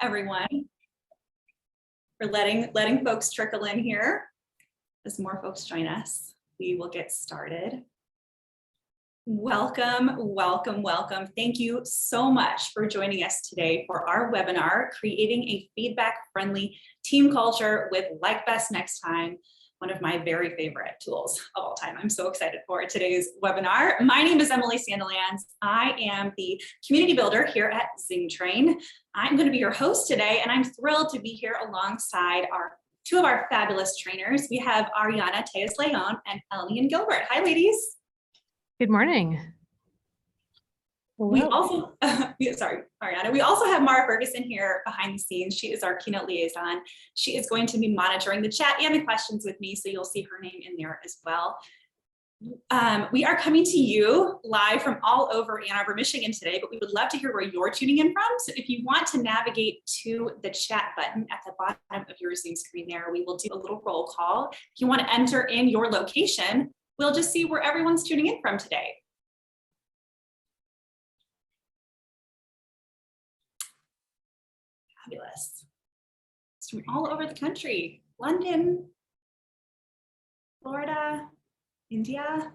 everyone, for letting folks trickle in here. As more folks join us, we will get started. Welcome, welcome, welcome. Thank you so much for joining us today for our webinar, Creating a Feedback-Friendly Team Culture with Like Best Next Time, one of my very favorite tools of all time. I'm so excited for today's webinar. My name is Emily Sandilands. I am the community builder here at Zingerman. I'm going to be your host today, and I'm thrilled to be here alongside two of our fabulous trainers. We have Ariana Tejas-Leon and Ellie Gilbert. Hi, ladies. Good morning. We also, sorry, Ariana. We also have Mara Ferguson here behind the scenes. She is our keynote liaison. She is going to be monitoring the chat and the questions with me, so you'll see her name in there as well. We are coming to you live from all over Ann Arbor, Michigan today, but we would love to hear where you're tuning in from. So if you want to navigate to the chat button at the bottom of your Zoom screen there, we will do a little roll call. If you want to enter in your location, we'll just see where everyone's tuning in from today. Fabulous. It's from all over the country. London, Florida, India,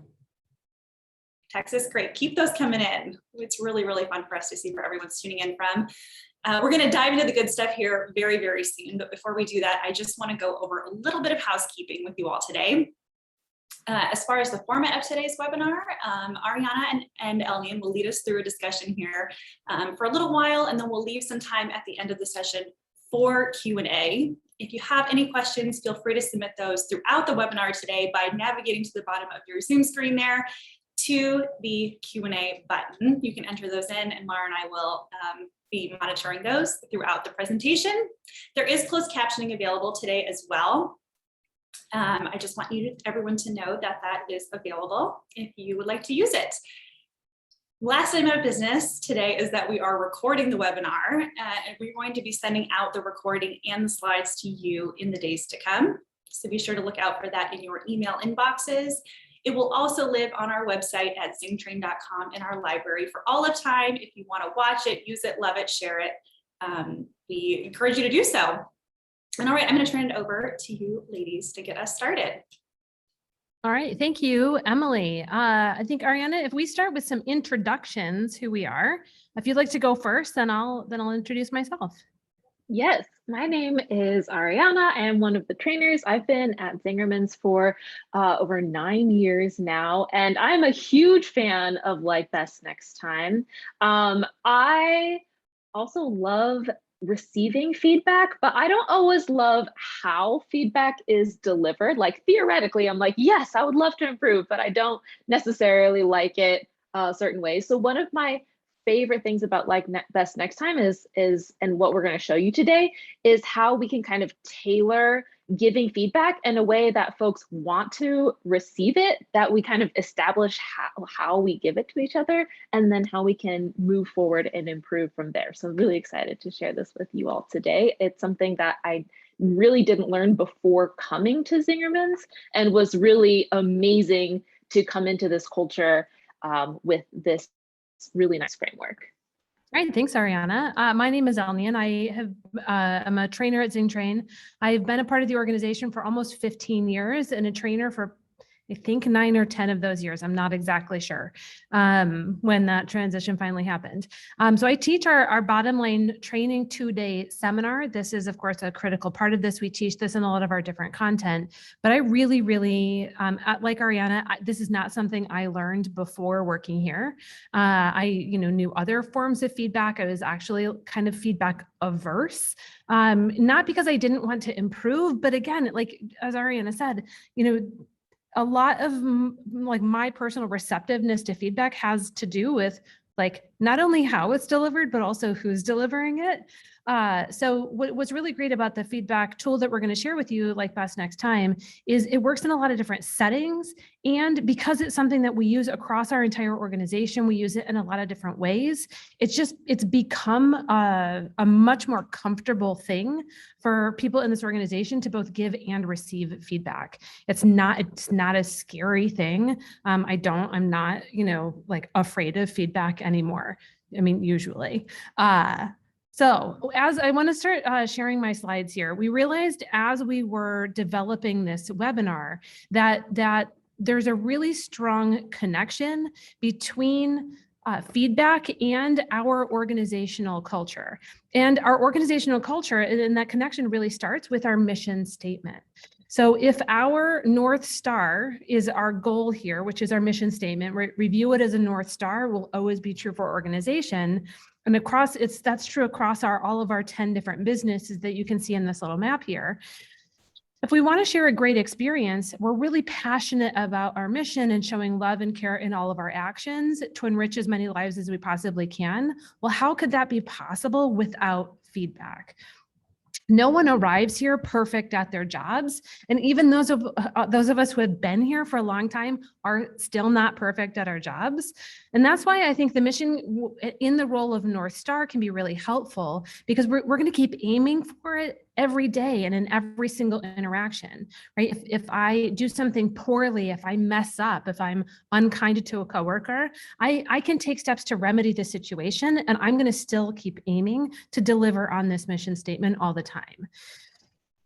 Texas. Great. Keep those coming in. It's really, really fun for us to see where everyone's tuning in from. We're going to dive into the good stuff here very, very soon. But before we do that, I just want to go over a little bit of housekeeping with you all today. As far as the format of today's webinar, Ariana and Ellian will lead us through a discussion here for a little while, and then we'll leave some time at the end of the session for Q&A. If you have any questions, feel free to submit those throughout the webinar today by navigating to the bottom of your Zoom screen there to the Q&A button. You can enter those in, and Mara and I will be monitoring those throughout the presentation. There is closed captioning available today as well. I just want everyone to know that that is available if you would like to use it. Last item of business today is that we are recording the webinar, and we're going to be sending out the recording and the slides to you in the days to come. So be sure to look out for that in your email inboxes. It will also live on our website at zingtrain.com in our library for all of time. If you want to watch it, use it, love it, share it, we encourage you to do so. And all right, I'm going to turn it over to you ladies to get us started. All right, thank you, Emily. I think Ariana, if we start with some introductions, who we are. If you'd like to go first, then I'll introduce myself. Yes, my name is Ariana. I am one of the trainers. I've been at Zingerman's for over 9 years now, and I'm a huge fan of Like Best Next Time. I also love receiving feedback, but I don't always love how feedback is delivered. Like theoretically, I'm like, yes, I would love to improve, but I don't necessarily like it certain ways. So one of my favorite things about Like Best Next Time is and what we're going to show you today is how we can kind of tailor giving feedback in a way that folks want to receive it, that we kind of establish how we give it to each other, and then how we can move forward and improve from there. So I'm really excited to share this with you all today. It's something that I really didn't learn before coming to Zingerman's, and was really amazing to come into this culture with this really nice framework. All right, thanks, Ariana. My name is Elnie, and I'm a trainer at Zingtrain. I've been a part of the organization for almost 15 years and a trainer for, I think, 9 or 10 of those years. I'm not exactly sure when that transition finally happened. So I teach our bottom line training 2-day seminar. This is, of course, a critical part of this. We teach this in a lot of our different content, but I really, like Ariana, this is not something I learned before working here. I knew other forms of feedback. I was actually kind of feedback averse, not because I didn't want to improve, but again, like as Ariana said, a lot of like my personal receptiveness to feedback has to do with like not only how it's delivered, but also who's delivering it. So what's really great about the feedback tool that we're going to share with you, Like Best Next Time, is it works in a lot of different settings. And because it's something that we use across our entire organization, we use it in a lot of different ways. It's become a much more comfortable thing for people in this organization to both give and receive feedback. It's not a scary thing. I'm not, like afraid of feedback anymore. I mean, usually. So as I want to start sharing my slides here, we realized as we were developing this webinar that there's a really strong connection between feedback and our organizational culture. And our organizational culture, and that connection really starts with our mission statement. So if our North Star is our goal here, which is our mission statement, review it as a North Star, will always be true for our organization. And that's true across all of our 10 different businesses that you can see in this little map here. If we want to share a great experience, we're really passionate about our mission and showing love and care in all of our actions to enrich as many lives as we possibly can. Well, how could that be possible without feedback? No one arrives here perfect at their jobs. And even those of us who have been here for a long time are still not perfect at our jobs. And that's why I think the mission in the role of North Star can be really helpful, because we're going to keep aiming for it every day and in every single interaction, right? If I do something poorly, if I mess up, if I'm unkind to a coworker, I can take steps to remedy the situation, and I'm going to still keep aiming to deliver on this mission statement all the time.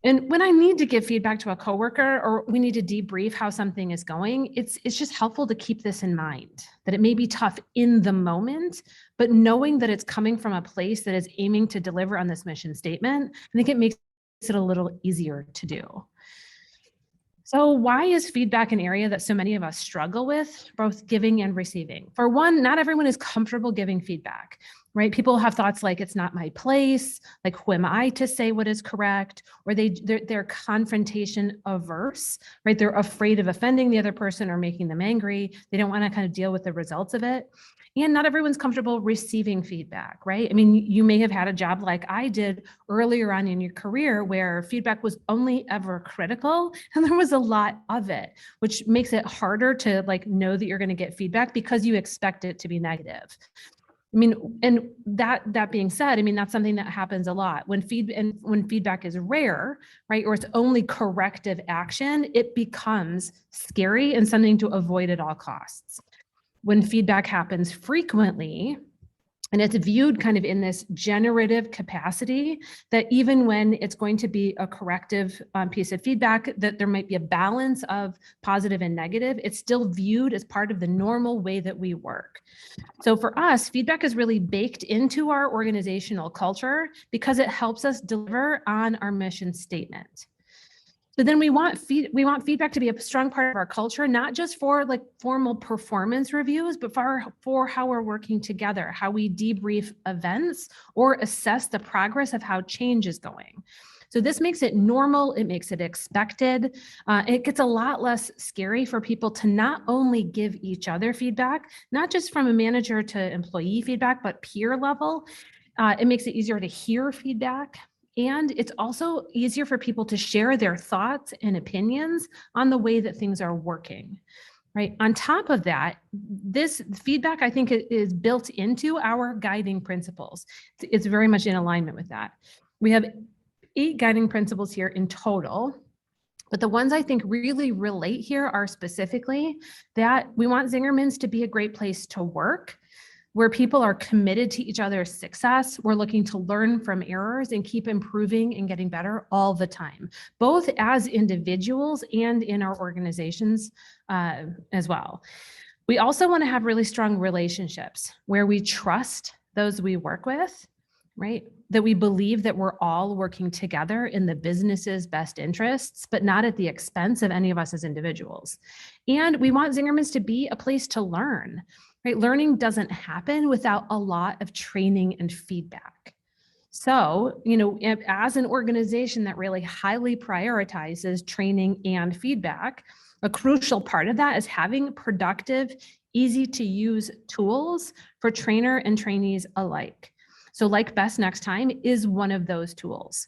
And when I need to give feedback to a coworker, or we need to debrief how something is going, it's just helpful to keep this in mind, that it may be tough in the moment, but knowing that it's coming from a place that is aiming to deliver on this mission statement, I think it makes it a little easier to do. So why is feedback an area that so many of us struggle with, both giving and receiving? For one, not everyone is comfortable giving feedback, right? People have thoughts like, it's not my place, like, who am I to say what is correct? Or they're confrontation averse, right? They're afraid of offending the other person or making them angry. They don't want to kind of deal with the results of it. And not everyone's comfortable receiving feedback, right? I mean, you may have had a job like I did earlier on in your career where feedback was only ever critical, and there was a lot of it, which makes it harder to know that you're going to get feedback because you expect it to be negative. I mean, and that being said, I mean, that's something that happens a lot when feedback is rare, right? Or it's only corrective action, it becomes scary and something to avoid at all costs. When feedback happens frequently, and it's viewed kind of in this generative capacity, that even when it's going to be a corrective piece of feedback, that there might be a balance of positive and negative, it's still viewed as part of the normal way that we work. So for us, feedback is really baked into our organizational culture because it helps us deliver on our mission statement. But then we want feedback to be a strong part of our culture, not just for formal performance reviews, but for how we're working together, how we debrief events or assess the progress of how change is going. So this makes it normal, it makes it expected. It gets a lot less scary for people to not only give each other feedback, not just from a manager to employee feedback, but peer level. It makes it easier to hear feedback. And it's also easier for people to share their thoughts and opinions on the way that things are working, right? On top of that, this feedback, I think, is built into our guiding principles. It's very much in alignment with that. We have 8 guiding principles here in total, but the ones I think really relate here are specifically that we want Zingerman's to be a great place to work, where people are committed to each other's success. We're looking to learn from errors and keep improving and getting better all the time, both as individuals and in our organizations as well. We also want to have really strong relationships where we trust those we work with, right? That we believe that we're all working together in the business's best interests, but not at the expense of any of us as individuals. And we want Zingerman's to be a place to learn. Right? Learning doesn't happen without a lot of training and feedback. So, as an organization that really highly prioritizes training and feedback, a crucial part of that is having productive, easy to use tools for trainer and trainees alike. So like BestNext is one of those tools.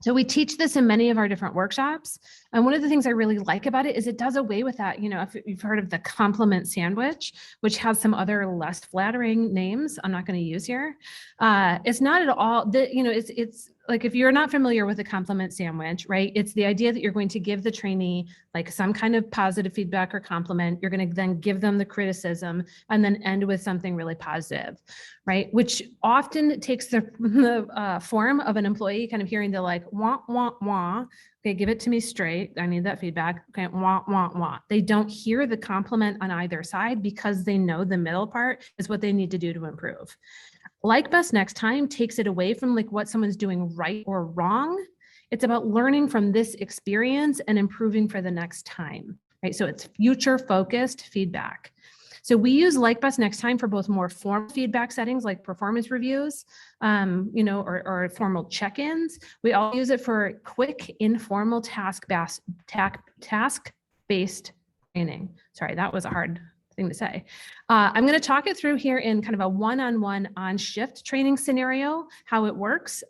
So we teach this in many of our different workshops. And one of the things I really like about it is it does away with that. If you've heard of the compliment sandwich, which has some other less flattering names I'm not going to use here. It's not at all it's like, if you're not familiar with a compliment sandwich, right? It's the idea that you're going to give the trainee like some kind of positive feedback or compliment. You're going to then give them the criticism and then end with something really positive, right? Which often takes the form of an employee kind of hearing the like, wah, wah, wah. Okay, give it to me straight. I need that feedback. Okay, wah, wah, wah. They don't hear the compliment on either side because they know the middle part is what they need to do to improve. Like Best Next Time takes it away from like what someone's doing right or wrong. It's about learning from this experience and improving for the next time, right? So it's future focused feedback. So we use Like Best Next Time for both more formal feedback settings like performance reviews, or formal check-ins. We all use it for quick, informal task-based training. Sorry, that was a hard thing to say. I'm going to talk it through here in kind of a one-on-one on-shift training scenario, how it works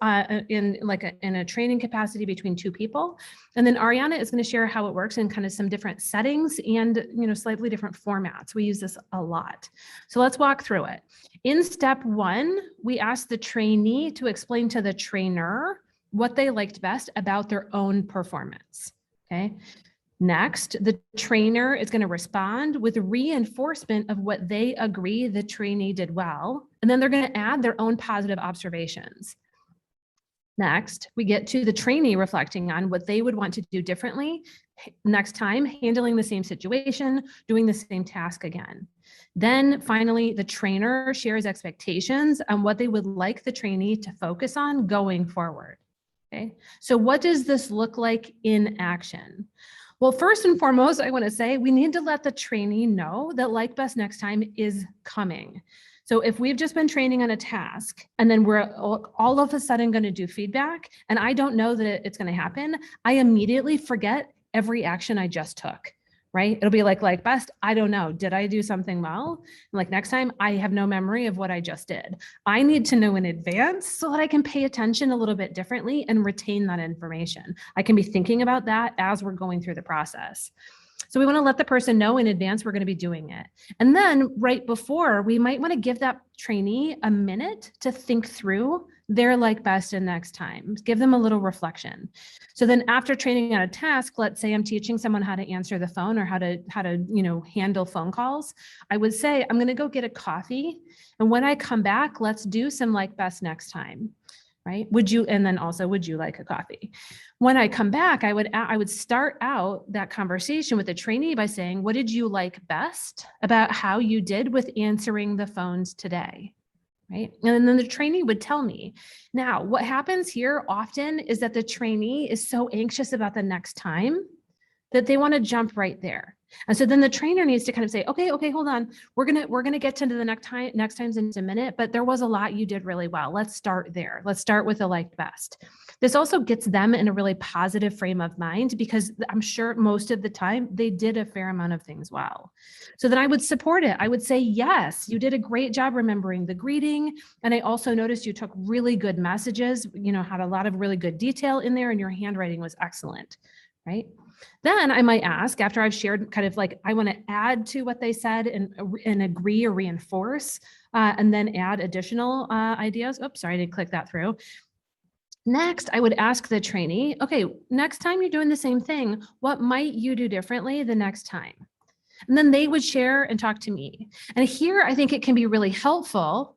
in a training capacity between two people. And then Ariana is going to share how it works in kind of some different settings and slightly different formats. We use this a lot. So let's walk through it. In step one, we ask the trainee to explain to the trainer what they liked best about their own performance. Okay. Next, the trainer is going to respond with reinforcement of what they agree the trainee did well, and then they're going to add their own positive observations. Next, we get to the trainee reflecting on what they would want to do differently next time, handling the same situation, doing the same task again. Then finally, the trainer shares expectations on what they would like the trainee to focus on going forward. Okay, so what does this look like in action? Well, first and foremost, I want to say we need to let the trainee know that Like Best Next Time is coming. So if we've just been training on a task and then we're all of a sudden going to do feedback and I don't know that it's going to happen, I immediately forget every action I just took, right? It'll be like Best, I don't know. Did I do something well? Like next time, I have no memory of what I just did. I need to know in advance so that I can pay attention a little bit differently and retain that information. I can be thinking about that as we're going through the process. So we want to let the person know in advance we're going to be doing it. And then right before, we might want to give that trainee a minute to think through their like best and next time. Give them a little reflection. So then after training on a task, let's say I'm teaching someone how to answer the phone or how to handle phone calls. I would say, I'm going to go get a coffee. And when I come back, let's do some like best next time. Right? And then also, would you like a coffee? When I come back, I would start out that conversation with the trainee by saying, what did you like best about how you did with answering the phones today? Right? And then the trainee would tell me. Now, what happens here often is that the trainee is so anxious about the next time that they want to jump right there. And so then the trainer needs to kind of say, okay, hold on. We're gonna get to the next times in a minute, but there was a lot you did really well. Let's start there. Let's start with the like best. This also gets them in a really positive frame of mind because I'm sure most of the time they did a fair amount of things well. So then I would support it. I would say, yes, you did a great job remembering the greeting. And I also noticed you took really good messages, had a lot of really good detail in there and your handwriting was excellent, right? Then I might ask, after I've shared kind of like, I want to add to what they said and agree or reinforce, and then add additional ideas. Oops, sorry, I didn't click that through. Next, I would ask the trainee, okay, next time you're doing the same thing, what might you do differently the next time? And then they would share and talk to me. And here, I think it can be really helpful,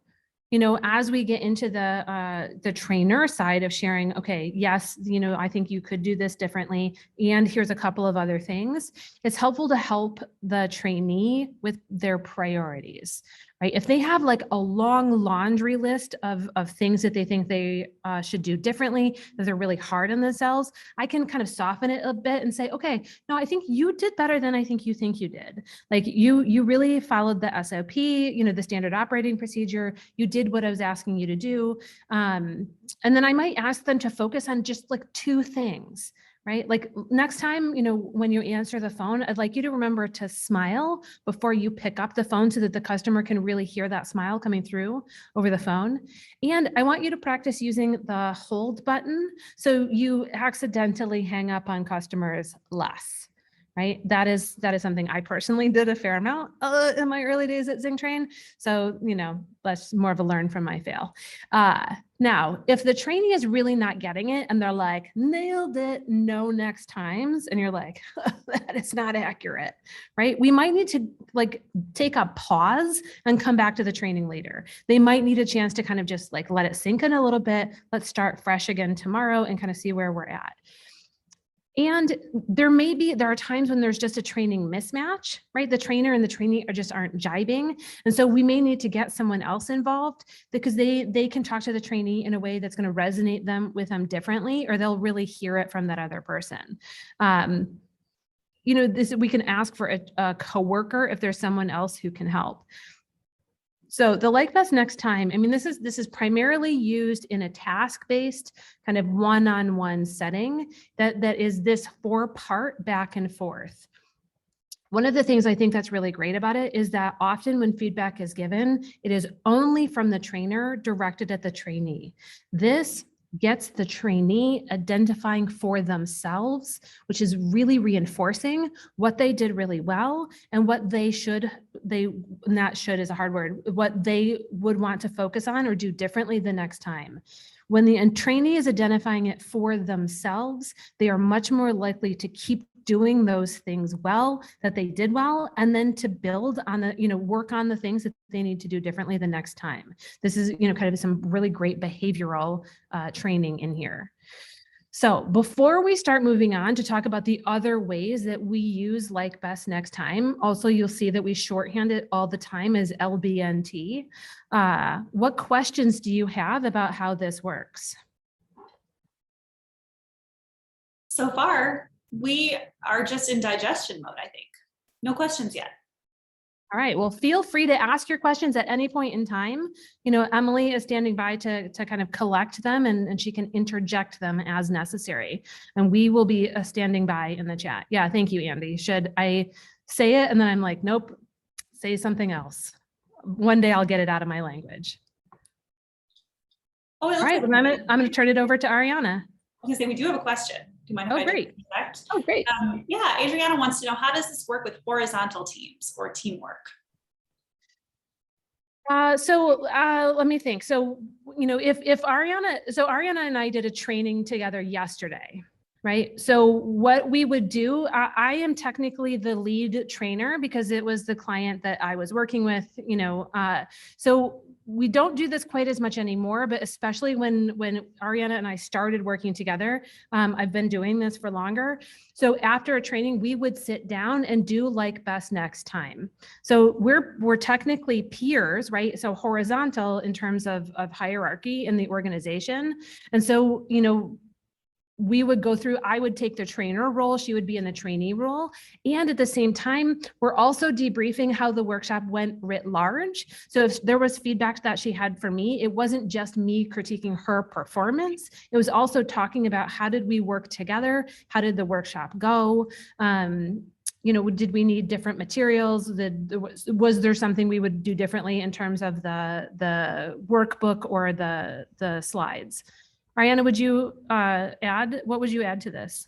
as we get into the trainer side of sharing, okay, yes, I think you could do this differently. And here's a couple of other things. It's helpful to help the trainee with their priorities, right? If they have like a long laundry list of things that they think they should do differently, that they're really hard on themselves, I can kind of soften it a bit and say, okay, no, I think you did better than I think you did. Like you really followed the SOP, the standard operating procedure. You did what I was asking you to do. And then I might ask them to focus on just like two things, right? Like next time, when you answer the phone, I'd like you to remember to smile before you pick up the phone so that the customer can really hear that smile coming through over the phone. And I want you to practice using the hold button so you accidentally hang up on customers less. Right. That is something I personally did a fair amount in my early days at Zingtrain. So, that's more of a learn from my fail. Now, if the trainee is really not getting it and they're like, nailed it, no next times, and you're like, that is not accurate, right? We might need to take a pause and come back to the training later. They might need a chance to kind of just let it sink in a little bit. Let's start fresh again tomorrow and kind of see where we're at. And there are times when there's just a training mismatch, right? The trainer and the trainee aren't jibing. And so we may need to get someone else involved because they can talk to the trainee in a way that's going to resonate with them differently, or they'll really hear it from that other person. We can ask for a coworker if there's someone else who can help. So the BestNext time, this is primarily used in a task-based kind of one-on-one setting that is this 4-part back and forth. One of the things I think that's really great about it is that often when feedback is given, it is only from the trainer directed at the trainee. This gets the trainee identifying for themselves, which is really reinforcing what they did really well and what not should is a hard word, what they would want to focus on or do differently the next time. When the trainee is identifying it for themselves, they are much more likely to keep doing those things well that they did well, and then to build on work on the things that they need to do differently the next time. This is, kind of some really great behavioral training in here. So before we start moving on to talk about the other ways that we use BestNext time, also you'll see that we shorthand it all the time as LBNT. What questions do you have about how this works? So far, we are just in digestion mode, I think. No questions yet. All right, well, feel free to ask your questions at any point in time. Emily is standing by to kind of collect them and she can interject them as necessary. And we will be standing by in the chat. Yeah, thank you, Andy. Should I say it? And then I'm like, nope, say something else. One day I'll get it out of my language. Oh, all right, well, I'm gonna turn it over to Ariana. I was gonna say, we do have a question. Do you mind if I great. interject? Oh, great. Yeah, Adriana wants to know, how does this work with horizontal teams or teamwork? Let me think. So, if Ariana and I did a training together yesterday, right? So what we would do, I am technically the lead trainer because it was the client that I was working with, so we don't do this quite as much anymore, but especially when Ariana and I started working together, I've been doing this for longer. So after a training, we would sit down and do BestNext time. So we're technically peers, right? So horizontal in terms of hierarchy in the organization. And so, we would go through, I would take the trainer role, she would be in the trainee role. And at the same time, we're also debriefing how the workshop went writ large. So if there was feedback that she had for me, it wasn't just me critiquing her performance. It was also talking about how did we work together? How did the workshop go? Did we need different materials? Was there something we would do differently in terms of the workbook or the slides? Ariana, would you what would you add to this?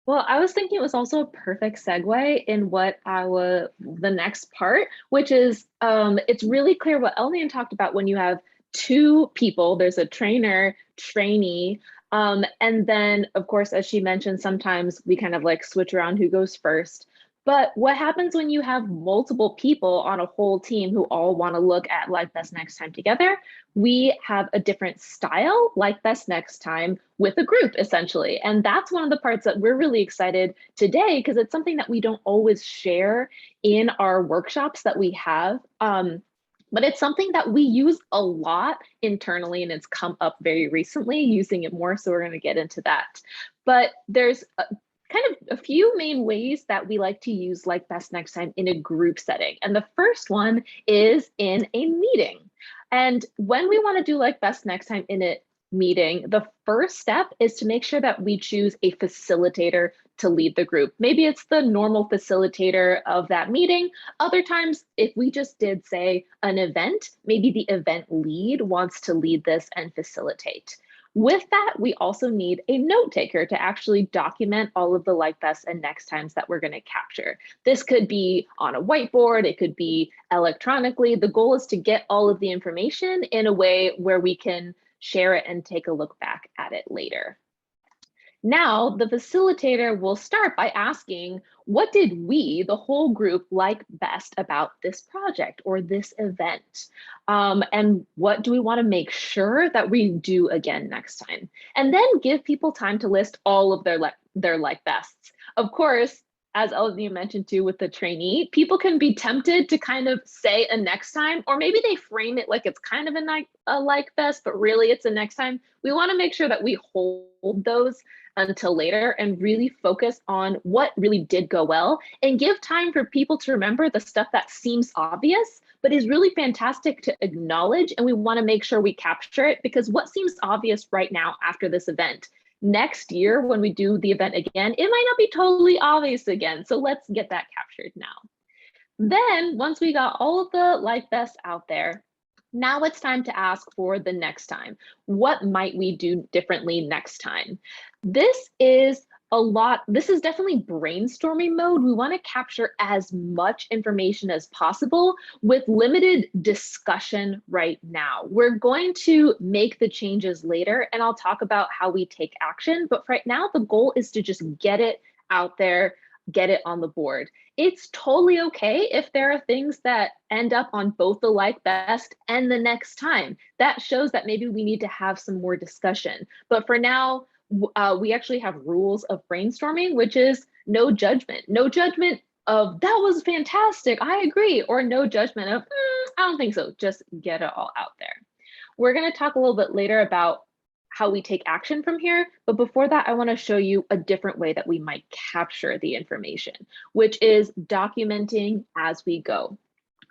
Well, I was thinking it was also a perfect segue in the next part, which is it's really clear what Elnian talked about when you have two people, there's a trainer, trainee, and then of course, as she mentioned, sometimes we kind of switch around who goes first. But what happens when you have multiple people on a whole team who all want to look at BestNext time together? We have a different style BestNext time with a group, essentially. And that's one of the parts that we're really excited today, because it's something that we don't always share in our workshops that we have. But it's something that we use a lot internally, and it's come up very recently, using it more. So we're going to get into that. But there's kind of a few main ways that we like to use BestNext time in a group setting. And the first one is in a meeting. And when we want to do BestNext time in meeting, the first step is to make sure that we choose a facilitator to lead the group. Maybe it's the normal facilitator of that meeting. Other times, if we just did, say, an event, maybe the event lead wants to lead this and facilitate. With that, we also need a note taker to actually document all of the like, best, and next times that we're going to capture. This could be on a whiteboard, it could be electronically. The goal is to get all of the information in a way where we can share it and take a look back at it later. Now, the facilitator will start by asking, what did we, the whole group, like best about this project or this event? And what do we want to make sure that we do again next time? And then give people time to list all of their like bests. Of course, as Elodie mentioned too with the trainee, people can be tempted to kind of say a next time, or maybe they frame it like it's kind of a like best, but really it's a next time. We want to make sure that we hold those until later and really focus on what really did go well and give time for people to remember the stuff that seems obvious, but is really fantastic to acknowledge. And we want to make sure we capture it, because what seems obvious right now after this event, next year when we do the event again, it might not be totally obvious again. So let's get that captured now. Then once we got all of the like best out there, now it's time to ask for the next time. What might we do differently next time? This is definitely brainstorming mode. We want to capture as much information as possible with limited discussion right now. We're going to make the changes later, and I'll talk about how we take action. But right now, the goal is to just get it out there, get it on the board. It's totally okay if there are things that end up on both the like best and the next time. That shows that maybe we need to have some more discussion. But for now, we actually have rules of brainstorming, which is no judgment. No judgment of that was fantastic, I agree, or no judgment of I don't think so. Just get it all out there. We're going to talk a little bit later about how we take action from here. But before that, I want to show you a different way that we might capture the information, which is documenting as we go.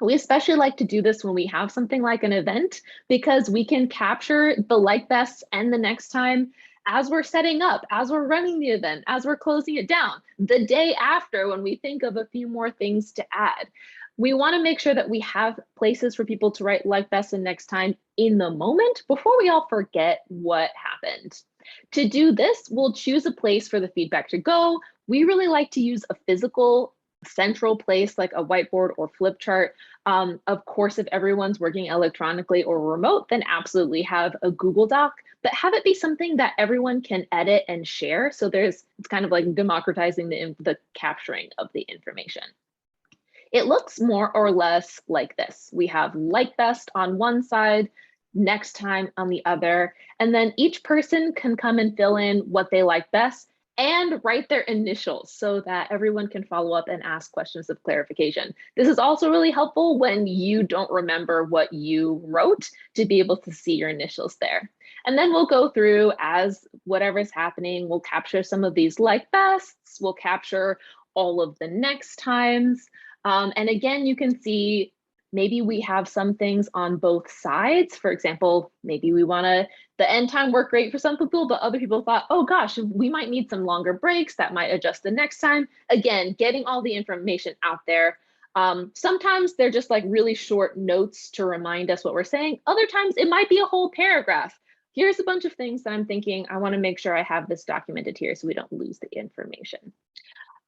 We especially like to do this when we have something like an event, because we can capture the like bests and the next time as we're setting up, as we're running the event, as we're closing it down, the day after when we think of a few more things to add. We want to make sure that we have places for people to write like best and next time in the moment before we all forget what happened. To do this, we'll choose a place for the feedback to go. We really like to use a physical central place like a whiteboard or flip chart. Of course, if everyone's working electronically or remote, then absolutely have a Google Doc, but have it be something that everyone can edit and share. So it's kind of like democratizing the capturing of the information. It looks more or less like this. We have like best on one side, next time on the other, and then each person can come and fill in what they like best and write their initials so that everyone can follow up and ask questions of clarification. This is also really helpful when you don't remember what you wrote, to be able to see your initials there. And then we'll go through as whatever's happening. We'll capture some of these like bests. We'll capture all of the next times. And again, you can see maybe we have some things on both sides. For example, maybe the end time worked great for some people, but other people thought, oh gosh, we might need some longer breaks that might adjust the next time. Again, getting all the information out there. Sometimes they're just like really short notes to remind us what we're saying. Other times it might be a whole paragraph. Here's a bunch of things that I'm thinking, I want to make sure I have this documented here so we don't lose the information.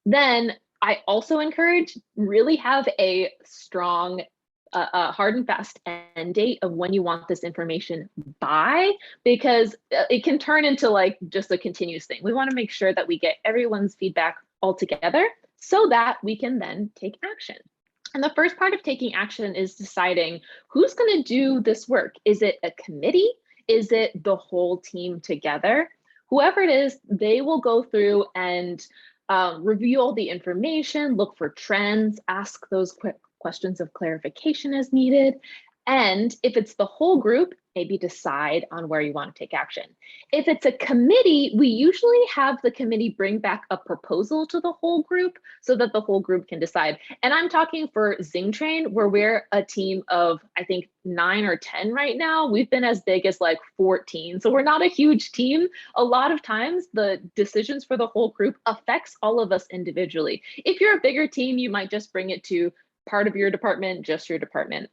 Then I also encourage really have a strong hard and fast end date of when you want this information by, because it can turn into like just a continuous thing. We want to make sure that we get everyone's feedback all together so that we can then take action. And the first part of taking action is deciding who's going to do this work. Is it a committee? Is it the whole team together? Whoever it is, they will go through and review all the information, look for trends, ask those quick questions of clarification as needed. And if it's the whole group, maybe decide on where you want to take action. If it's a committee, we usually have the committee bring back a proposal to the whole group so that the whole group can decide. And I'm talking for Zingtrain, where we're a team of, I think, 9 or 10 right now. We've been as big as like 14. So we're not a huge team. A lot of times the decisions for the whole group affects all of us individually. If you're a bigger team, you might just bring it to part of your department, just your department,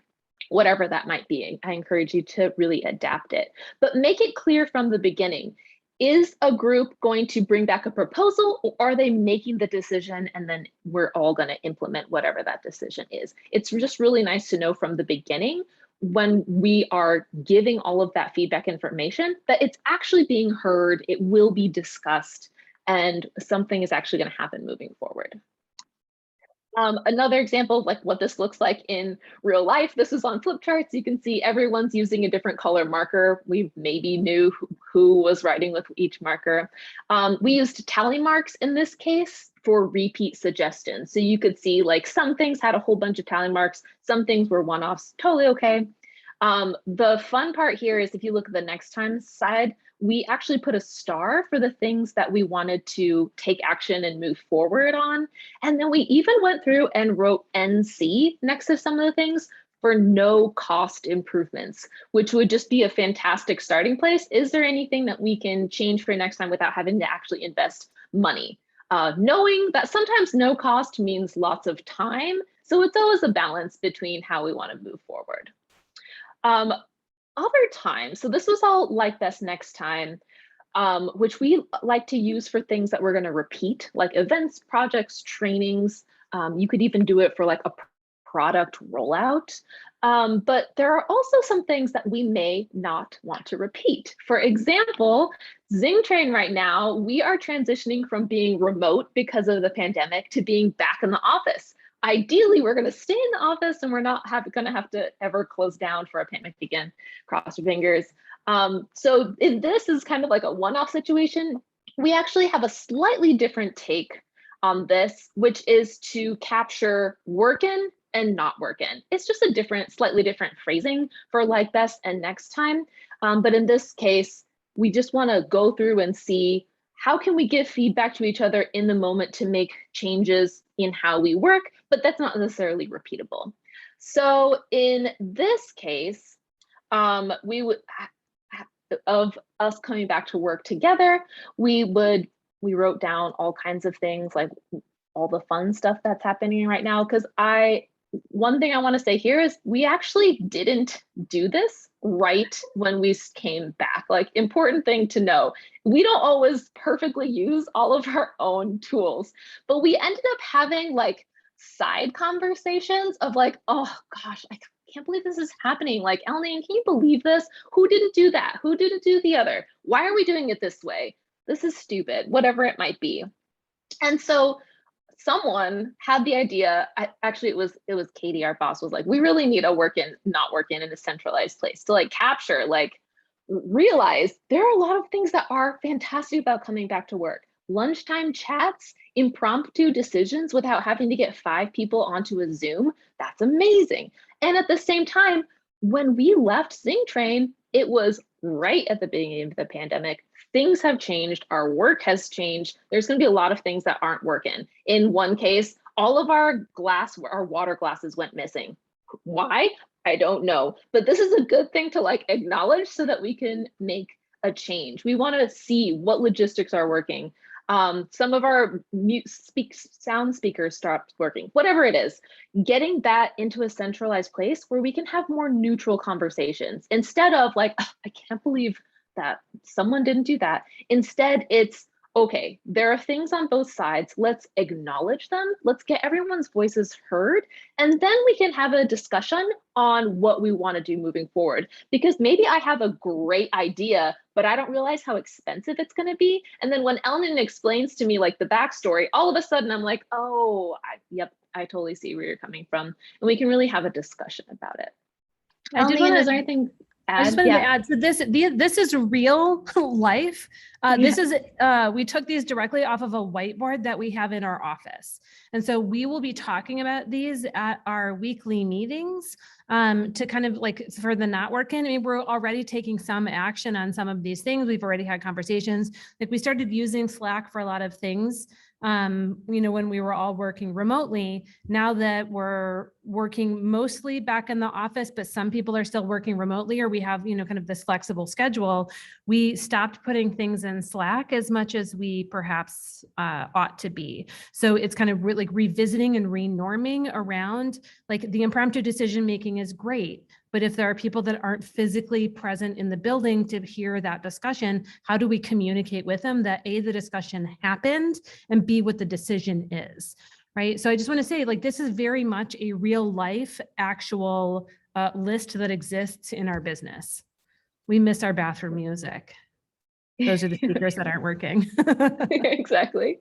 whatever that might be. I encourage you to really adapt it, but make it clear from the beginning. Is a group going to bring back a proposal, or are they making the decision and then we're all going to implement whatever that decision is? It's just really nice to know from the beginning, when we are giving all of that feedback information, that it's actually being heard, it will be discussed, and something is actually going to happen moving forward. Another example of like what this looks like in real life, this is on flip charts. You can see everyone's using a different color marker. We maybe knew who was writing with each marker. We used tally marks in this case for repeat suggestions. So you could see like some things had a whole bunch of tally marks, some things were one-offs, totally okay. The fun part here is if you look at the next time side, we actually put a star for the things that we wanted to take action and move forward on. And then we even went through and wrote NC next to some of the things for no cost improvements, which would just be a fantastic starting place. Is there anything that we can change for next time without having to actually invest money? Knowing that sometimes no cost means lots of time. So it's always a balance between how we want to move forward. Other times, so this was all like Best Next time, which we like to use for things that we're going to repeat, like events, projects, trainings. You could even do it for like a product rollout. But there are also some things that we may not want to repeat. For example, Zingtrain right now, we are transitioning from being remote because of the pandemic to being back in the office. Ideally, we're going to stay in the office and we're not going to have to ever close down for a pandemic again. Cross your fingers. So this is kind of like a one-off situation. We actually have a slightly different take on this, which is to capture working and not working. It's just a different, slightly different phrasing for like best and next time. But in this case, we just want to go through and see how can we give feedback to each other in the moment to make changes in how we work, but that's not necessarily repeatable. So in this case, we would, of us coming back to work together, we wrote down all kinds of things, like all the fun stuff that's happening right now. Because one thing I want to say here is we actually didn't do this right when we came back. Like, important thing to know, we don't always perfectly use all of our own tools, but we ended up having like side conversations of like, oh gosh, I can't believe this is happening. Like, Elnine, can you believe this? Who didn't do that? Who didn't do the other? Why are we doing it this way? This is stupid, whatever it might be. And so someone had the idea, actually it was Katie, our boss, was like, we really need a working, not working in a centralized place to like capture, like realize there are a lot of things that are fantastic about coming back to work. Lunchtime chats, impromptu decisions without having to get 5 people onto a Zoom, that's amazing. And at the same time, when we left Zingtrain, it was right at the beginning of the pandemic. Things have changed, our work has changed. There's going to be a lot of things that aren't working. In one case, all of our water glasses went missing. Why? I don't know. But this is a good thing to like acknowledge so that we can make a change. We want to see what logistics are working. Some of our sound speakers stopped working, whatever it is, getting that into a centralized place where we can have more neutral conversations instead of like, oh, I can't believe that someone didn't do that. Instead, it's okay, there are things on both sides. Let's acknowledge them. Let's get everyone's voices heard. And then we can have a discussion on what we want to do moving forward. Because maybe I have a great idea, but I don't realize how expensive it's going to be. And then when Elnine explains to me like the backstory, all of a sudden I'm like, oh, yep, I totally see where you're coming from. And we can really have a discussion about it. Elnine, is there anything? I just wanted to add, so this is real life. This is, we took these directly off of a whiteboard that we have in our office. And so we will be talking about these at our weekly meetings to kind of like for the not working. I mean, we're already taking some action on some of these things. We've already had conversations. Like we started using Slack for a lot of things, when we were all working remotely. Now that we're working mostly back in the office, but some people are still working remotely, or we have, kind of this flexible schedule, we stopped putting things in Slack as much as we perhaps ought to be. So it's kind of like revisiting and renorming around, like the impromptu decision making is great, but if there are people that aren't physically present in the building to hear that discussion, how do we communicate with them that A, the discussion happened, and B, what the decision is, right? So I just want to say, like, this is very much a real life actual list that exists in our business. We miss our bathroom music. Those are the speakers that aren't working. Exactly.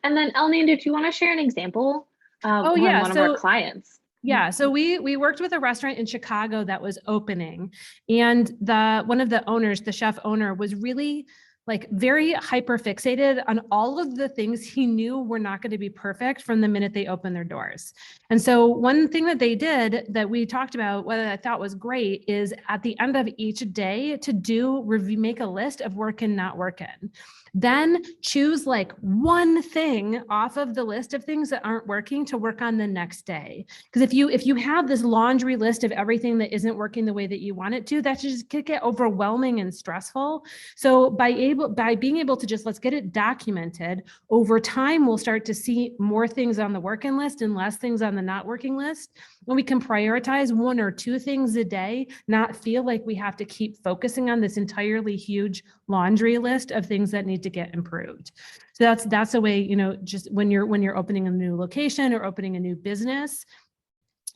And then Elnine, did you want to share an example of one of our clients? Yeah, so we worked with a restaurant in Chicago that was opening, and one of the owners, the chef owner, was really like very hyper fixated on all of the things he knew were not going to be perfect from the minute they opened their doors. And so one thing that they did that we talked about, what I thought was great, is at the end of each day to make a list of working, not working. Then choose like one thing off of the list of things that aren't working to work on the next day. Because if you have this laundry list of everything that isn't working the way that you want it to, that just could get overwhelming and stressful. So by being able to just let's get it documented, over time, we'll start to see more things on the working list and less things on the not working list. And we can prioritize one or two things a day, not feel like we have to keep focusing on this entirely huge laundry list of things that need to get improved. So that's a way, just when you're opening a new location or opening a new business,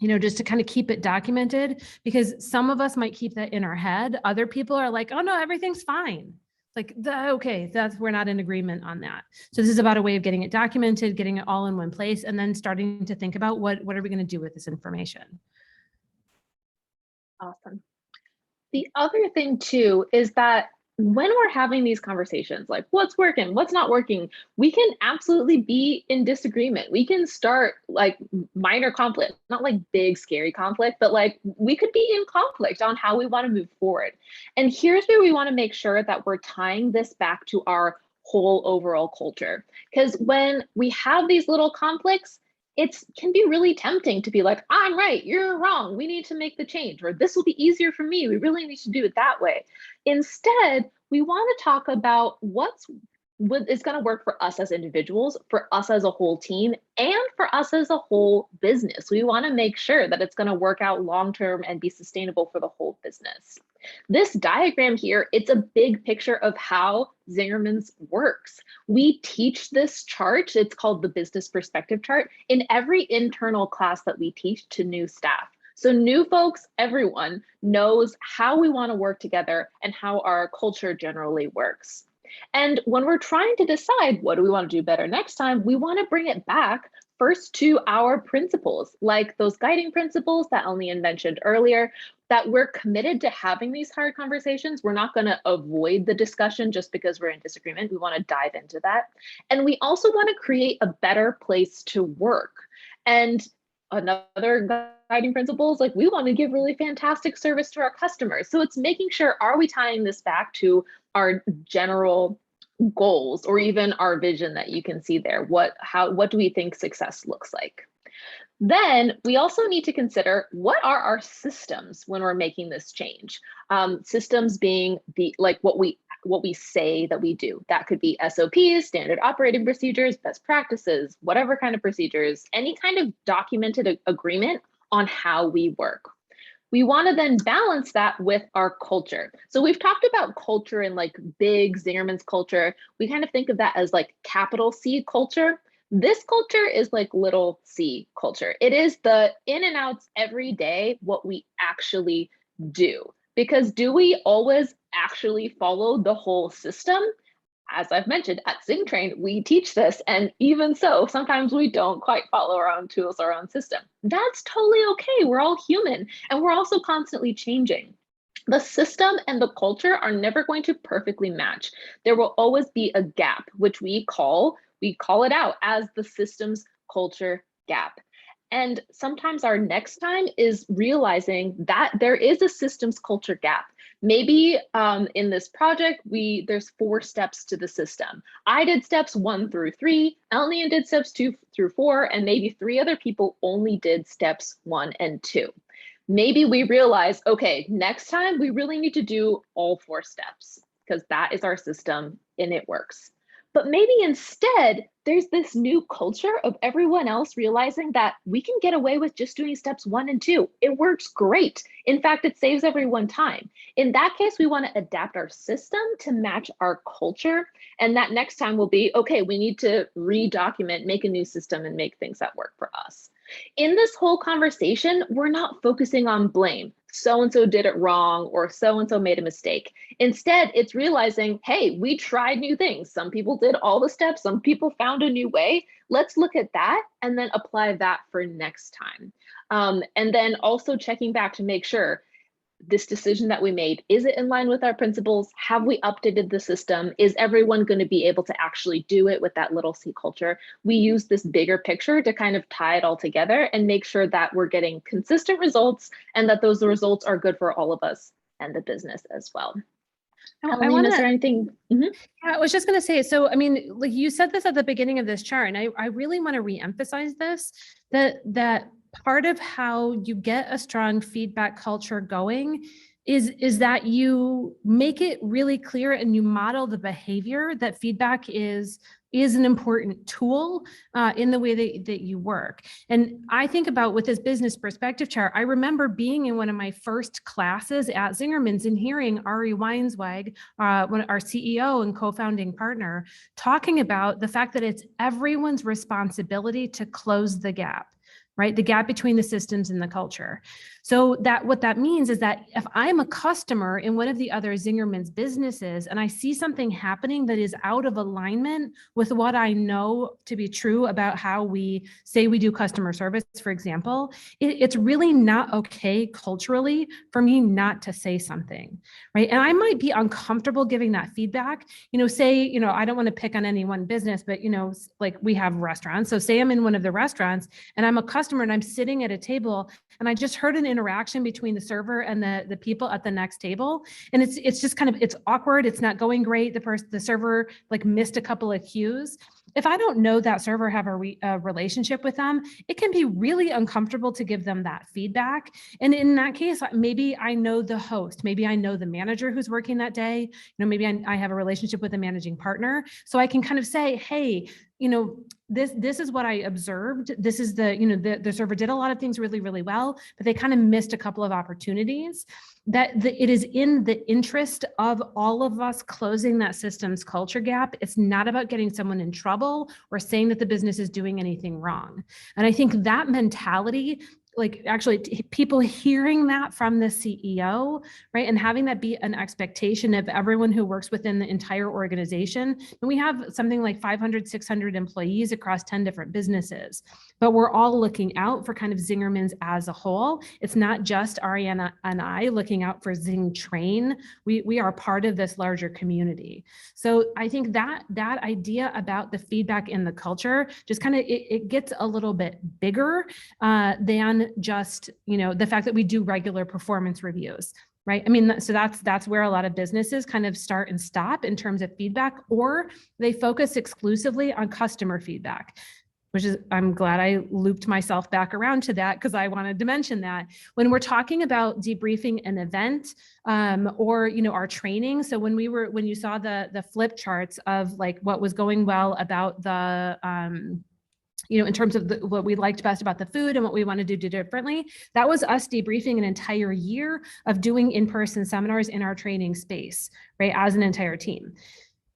just to kind of keep it documented, because some of us might keep that in our head. Other people are like, oh no, everything's fine. Like, okay, we're not in agreement on that. So this is about a way of getting it documented, getting it all in one place, and then starting to think about what are we going to do with this information. Awesome. The other thing too is that when we're having these conversations, like what's working, what's not working, we can absolutely be in disagreement. We can start like minor conflict, not like big scary conflict, but like we could be in conflict on how we want to move forward. And here's where we want to make sure that we're tying this back to our whole overall culture. Because when we have these little conflicts, it can be really tempting to be like, I'm right, you're wrong, we need to make the change, or this will be easier for me, we really need to do it that way. Instead, we want to talk about what is going to work for us as individuals, for us as a whole team, and for us as a whole business. We want to make sure that it's going to work out long-term and be sustainable for the whole business. This diagram here, it's a big picture of how Zingerman's works. We teach this chart, it's called the business perspective chart, in every internal class that we teach to new staff. So new folks, everyone knows how we want to work together and how our culture generally works. And when we're trying to decide what do we want to do better next time, we want to bring it back first to our principles, like those guiding principles that Elnine mentioned earlier, that we're committed to having these hard conversations. We're not going to avoid the discussion just because we're in disagreement. We want to dive into that. And we also want to create a better place to work. And another guiding principle is like, we want to give really fantastic service to our customers. So it's making sure, are we tying this back to our general goals or even our vision that you can see there? What do we think success looks like? Then we also need to consider, what are our systems when we're making this change? Systems being what we say that we do. That could be SOPs, standard operating procedures, best practices, whatever kind of procedures, any kind of documented agreement on how we work. We want to then balance that with our culture. So we've talked about culture in like big Zingerman's culture. We kind of think of that as like capital C culture. This culture is like little c culture. It is the in and outs every day, what we actually do. Because do we always actually follow the whole system? As I've mentioned, at ZingTrain, we teach this, and even so, sometimes we don't quite follow our own tools, our own system. That's totally okay. We're all human, and we're also constantly changing. The system and the culture are never going to perfectly match. There will always be a gap, which we call it out as the systems culture gap. And sometimes our next time is realizing that there is a systems culture gap. Maybe in this project, there's 4 steps to the system. I did steps 1 through 3, Elnian did steps 2 through 4, and maybe 3 other people only did steps 1 and 2. Maybe we realize, okay, next time we really need to do all 4 steps because that is our system and it works. But maybe instead, there's this new culture of everyone else realizing that we can get away with just doing steps 1 and 2. It works great. In fact, it saves everyone time. In that case, we want to adapt our system to match our culture. And that next time will be, okay, we need to redocument, make a new system and make things that work for us. In this whole conversation, we're not focusing on blame. So-and-so did it wrong or so-and-so made a mistake. Instead, it's realizing, hey, we tried new things. Some people did all the steps. Some people found a new way. Let's look at that and then apply that for next time. And then also checking back to make sure this decision that we made, is it in line with our principles? Have we updated the system? Is everyone going to be able to actually do it with that little C culture? We use this bigger picture to kind of tie it all together and make sure that we're getting consistent results and that those results are good for all of us and the business as well. Is there anything? Yeah, I was just going to say, so, I mean, like you said this at the beginning of this chart, and I really want to reemphasize this, that part of how you get a strong feedback culture going is that you make it really clear and you model the behavior that feedback is an important tool in the way that you work. And I think about with this business perspective chart, I remember being in one of my first classes at Zingerman's and hearing Ari Weinswag, our CEO and co-founding partner, talking about the fact that it's everyone's responsibility to close the gap. Right? The gap between the systems and the culture. So what that means is that if I'm a customer in one of the other Zingerman's businesses and I see something happening that is out of alignment with what I know to be true about how we say we do customer service, for example, it's really not okay culturally for me not to say something, right? And I might be uncomfortable giving that feedback, say, I don't want to pick on any one business, but, like we have restaurants. So say I'm in one of the restaurants and I'm a customer and I'm sitting at a table and I just heard an interaction between the server and the people at the next table. And it's just kind of, it's awkward. It's not going great. The server like missed a couple of cues. If I don't know that server, have a relationship with them, it can be really uncomfortable to give them that feedback. And in that case, maybe I know the host, maybe I know the manager who's working that day, maybe I have a relationship with the managing partner. So I can kind of say, hey, this is what I observed. This is the server did a lot of things really, really well, but they kind of missed a couple of opportunities. It is in the interest of all of us closing that systems culture gap. It's not about getting someone in trouble or saying that the business is doing anything wrong. And I think that mentality, like actually people hearing that from the CEO, right? And having that be an expectation of everyone who works within the entire organization. And we have something like 500, 600 employees across 10 different businesses, but we're all looking out for kind of Zingerman's as a whole. It's not just Ariana and I looking out for Zing Train. We are part of this larger community. So I think that idea about the feedback in the culture just kind of, it gets a little bit bigger than just, the fact that we do regular performance reviews, right? I mean, so that's where a lot of businesses kind of start and stop in terms of feedback, or they focus exclusively on customer feedback, which is, I'm glad I looped myself back around to that because I wanted to mention that when we're talking about debriefing an event or, our training. So when you saw the flip charts of like what was going well about the, in terms of what we liked best about the food and what we wanted to do differently, that was us debriefing an entire year of doing in-person seminars in our training space, right, as an entire team.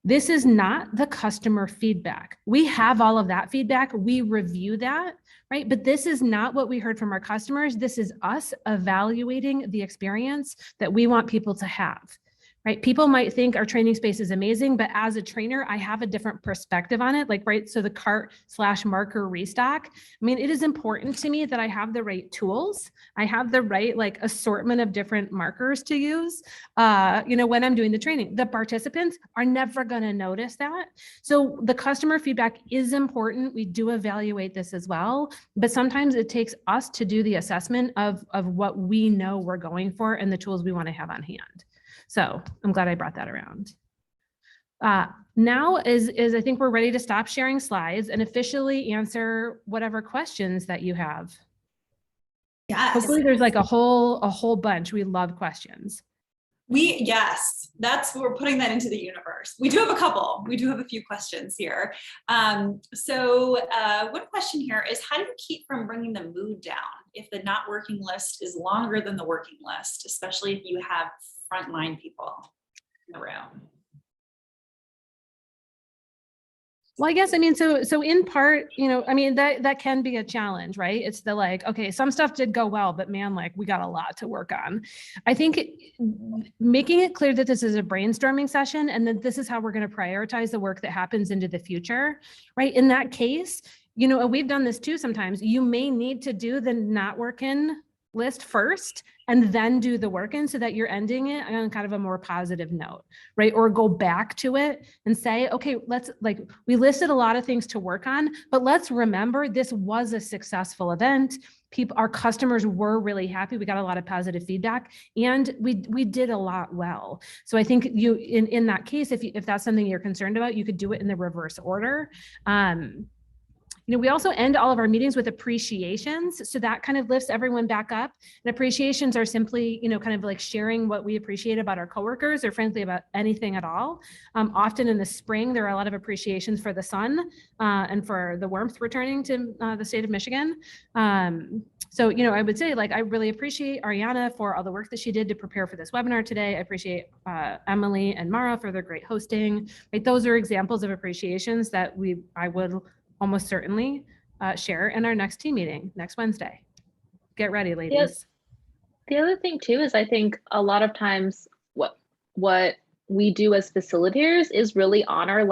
This is not the customer feedback. We have all of that feedback. We review that, right? But this is not what we heard from our customers. This is us evaluating the experience that we want people to have. right? People might think our training space is amazing, but as a trainer, I have a different perspective on it. Like, right, so the cart/marker restock. I mean, it is important to me that I have the right tools. I have the right like assortment of different markers to use, when I'm doing the training. The participants are never going to notice that. So the customer feedback is important. We do evaluate this as well, but sometimes it takes us to do the assessment of what we know we're going for and the tools we want to have on hand. So I'm glad I brought that around. Now is I think we're ready to stop sharing slides and officially answer whatever questions that you have. Yes. Hopefully there's like a whole bunch. We love questions. Yes, we're putting that into the universe. We do have a couple. We do have a few questions here. So one question here is, how do you keep from bringing the mood down if the not working list is longer than the working list, especially if you have frontline people in the room? Well, I guess, I mean, so in part, I mean, that can be a challenge, right? It's the like, okay, some stuff did go well, but man, like we got a lot to work on. I think making it clear that this is a brainstorming session and that this is how we're going to prioritize the work that happens into the future, right? In that case, we've done this too sometimes. You may need to do the not working list first and then do the work in so that you're ending it on kind of a more positive note, right? Or go back to it and say, okay, we listed a lot of things to work on, but let's remember this was a successful event. Our customers were really happy. We got a lot of positive feedback and we did a lot well. So I think in that case, if that's something you're concerned about, you could do it in the reverse order. We also end all of our meetings with appreciations. So that kind of lifts everyone back up. And appreciations are simply, kind of like sharing what we appreciate about our coworkers or frankly about anything at all. Often in the spring, there are a lot of appreciations for the sun and for the warmth returning to the state of Michigan. So, I would say I really appreciate Ariana for all the work that she did to prepare for this webinar today. I appreciate Emily and Mara for their great hosting. Right? Those are examples of appreciations that I would almost certainly share in our next team meeting next Wednesday. Get ready, ladies. Yes. The other thing too is I think a lot of times what we do as facilitators is really honor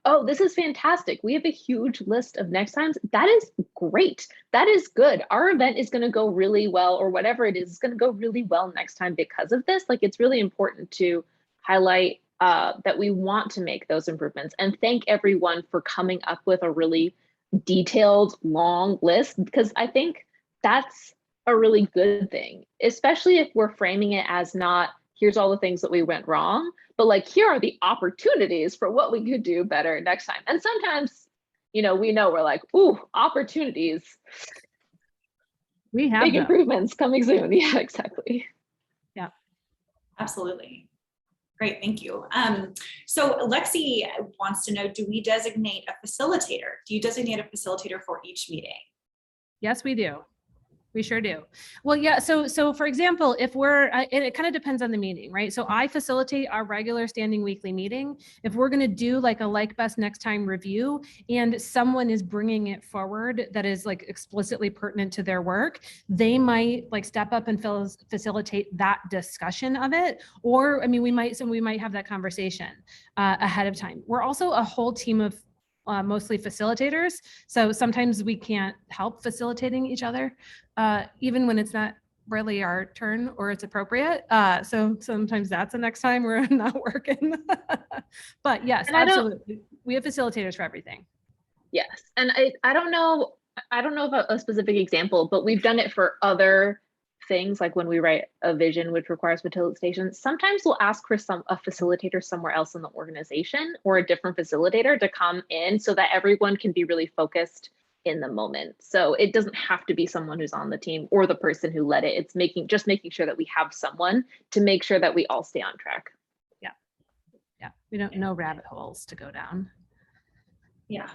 oh, this is fantastic. We have a huge list of next times. That is great. That is good. Our event is going to go really well, or whatever it is going to go really well next time because of this. It's really important to highlight that we want to make those improvements and thank everyone for coming up with a really detailed, long list, because I think that's a really good thing, especially if we're framing it as not, here's all the things that we went wrong, but here are the opportunities for what we could do better next time. And sometimes, we know we're like, ooh, opportunities. We have big improvements coming soon. Yeah, exactly. Yeah, absolutely. Great, thank you. So Lexi wants to know, do we designate a facilitator? Do you designate a facilitator for each meeting? Yes, we do. We sure do. Well, yeah. So for example, if it kind of depends on the meeting, right? So I facilitate our regular standing weekly meeting. If we're going to do a best next time review and someone is bringing it forward that is explicitly pertinent to their work, they might step up and facilitate that discussion of it. Or, I mean, we might have that conversation ahead of time. We're also a whole team of mostly facilitators. So sometimes we can't help facilitating each other, even when it's not really our turn or it's appropriate. So sometimes that's the next time we're not working. But yes, and absolutely. We have facilitators for everything. Yes. And I don't know about a specific example, but we've done it for other things, like when we write a vision which requires facilitation. Sometimes we'll ask for a facilitator somewhere else in the organization or a different facilitator to come in so that everyone can be really focused in the moment. So it doesn't have to be someone who's on the team or the person who led it. It's just making sure that we have someone to make sure that we all stay on track. Yeah, we don't know rabbit holes to go down. Yeah,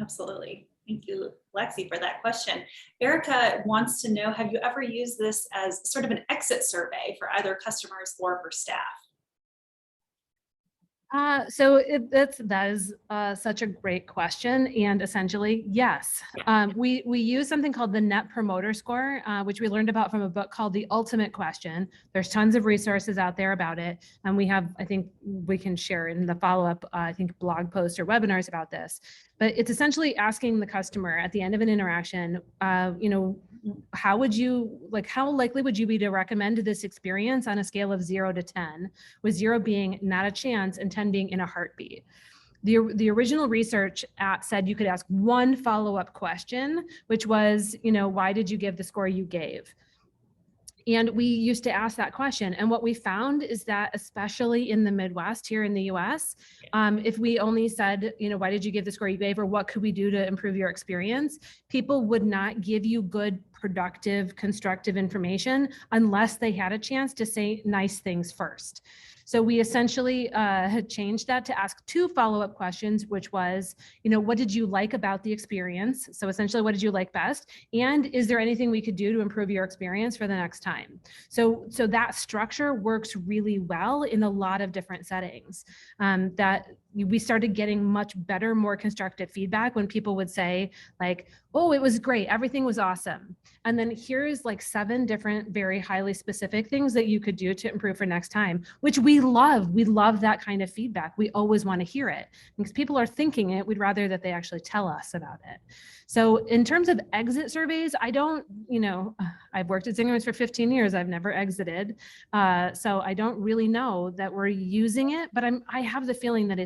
absolutely. Thank you, Lexi, for that question. Erica wants to know, have you ever used this as sort of an exit survey for either customers or for staff? That is such a great question, and essentially, yes. We use something called the Net Promoter Score, which we learned about from a book called The Ultimate Question. There's tons of resources out there about it, and we have, I think we can share in the follow-up, I think blog posts or webinars about this. But it's essentially asking the customer at the end of an interaction, how likely would you be to recommend this experience on a scale of 0 to 10, with 0 being not a chance and 10 being in a heartbeat? The original research said you could ask one follow-up question, which was, why did you give the score you gave? And we used to ask that question. And what we found is that, especially in the Midwest here in the US, if we only said, why did you give the score you gave, or what could we do to improve your experience? People would not give you good, productive, constructive information unless they had a chance to say nice things first. So we essentially had changed that to ask 2 follow-up questions, which was, what did you like about the experience? So essentially, what did you like best? And is there anything we could do to improve your experience for the next time? So that structure works really well in a lot of different settings. That we started getting much better, more constructive feedback when people would say like, oh, it was great, everything was awesome. And then here's like 7 different, very highly specific things that you could do to improve for next time, which we love. We love that kind of feedback. We always want to hear it because people are thinking it. We'd rather that they actually tell us about it. So in terms of exit surveys, I don't, I've worked at Zingerman for 15 years. I've never exited. So I don't really know that we're using it, but I have the feeling that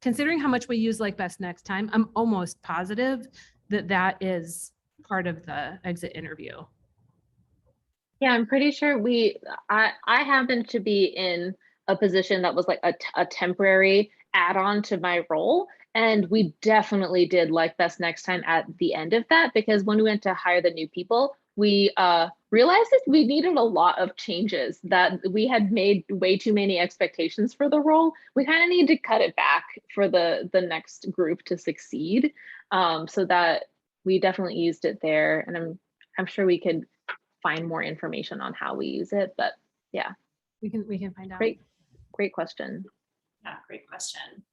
considering how much we use like BestNext time, I'm almost positive that is part of the exit interview. Yeah, I'm pretty sure I happened to be in a position that was like a temporary add-on to my role. And we definitely did like BestNext time at the end of that, because when we went to hire the new people, we realized that we needed a lot of changes, that we had made way too many expectations for the role. We kind of need to cut it back for the next group to succeed. So that we definitely used it there. And I'm sure we could find more information on how we use it, but yeah. We can find out. Great question. Yeah, great question.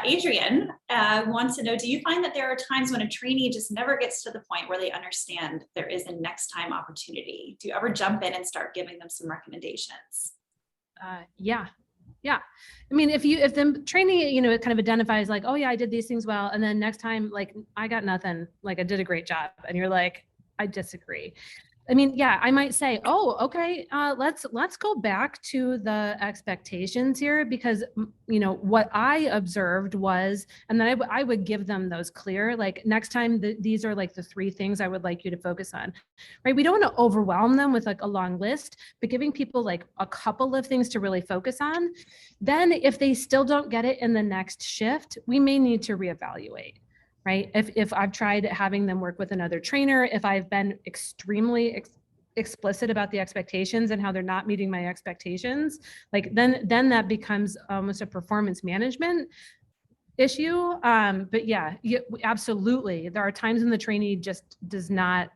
Adrian wants to know, do you find that there are times when a trainee just never gets to the point where they understand there is a next time opportunity? Do you ever jump in and start giving them some recommendations? Yeah. I mean, if the trainee, it kind of identifies like, oh yeah, I did these things well. And then next time, like, I got nothing, like I did a great job. And you're like, I disagree. I mean, yeah, I might say, oh, okay, let's go back to the expectations here, because, what I observed was, and then I would give them those clear, like next time, these are like the 3 things I would like you to focus on, right? We don't want to overwhelm them with like a long list, but giving people like a couple of things to really focus on. Then if they still don't get it in the next shift, we may need to reevaluate. Right? If I've tried having them work with another trainer, if I've been extremely explicit about the expectations and how they're not meeting my expectations, like then that becomes almost a performance management issue. But yeah, absolutely. There are times when the trainee just does not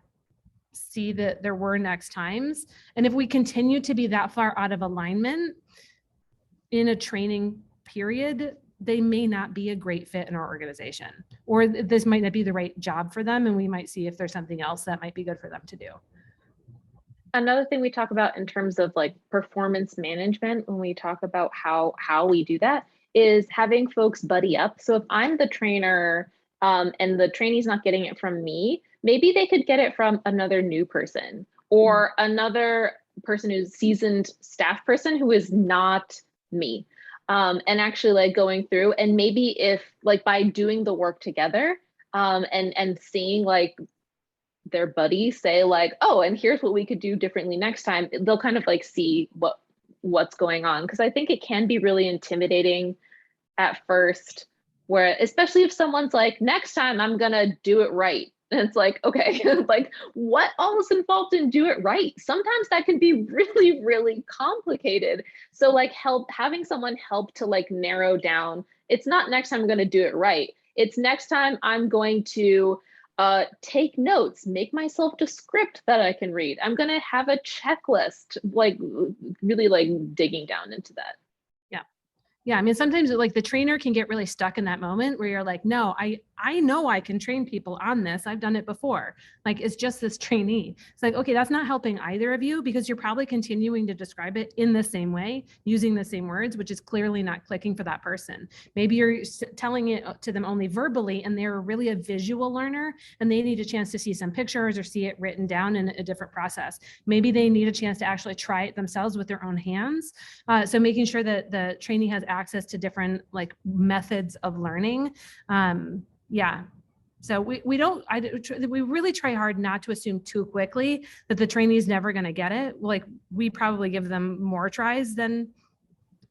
see that there were next times. And if we continue to be that far out of alignment in a training period, they may not be a great fit in our organization, or this might not be the right job for them. And we might see if there's something else that might be good for them to do. Another thing we talk about in terms of like performance management, when we talk about how we do that, is having folks buddy up. So if I'm the trainer and the trainee's not getting it from me, maybe they could get it from another new person or another person who's seasoned staff person who is not me. And actually like going through, and maybe if like by doing the work together and seeing like their buddy say like, oh, and here's what we could do differently next time, they'll kind of like see what's going on. Because I think it can be really intimidating at first, where especially if someone's like, next time I'm gonna do it right. And it's like, okay, like what all is involved in do it right? Sometimes that can be really, really complicated. So like having someone help to like narrow down, it's not next time I'm going to do it right. It's next time I'm going to take notes, make myself a script that I can read. I'm going to have a checklist, like really like digging down into that. Yeah, I mean, sometimes like the trainer can get really stuck in that moment where you're like, no, I know I can train people on this. I've done it before. Like, it's just this trainee. It's like, okay, that's not helping either of you because you're probably continuing to describe it in the same way, using the same words, which is clearly not clicking for that person. Maybe you're telling it to them only verbally and they're really a visual learner and they need a chance to see some pictures or see it written down in a different process. Maybe they need a chance to actually try it themselves with their own hands. So making sure that the trainee has access to different like methods of learning. Yeah. So we really try hard not to assume too quickly that the trainee is never going to get it. Like we probably give them more tries than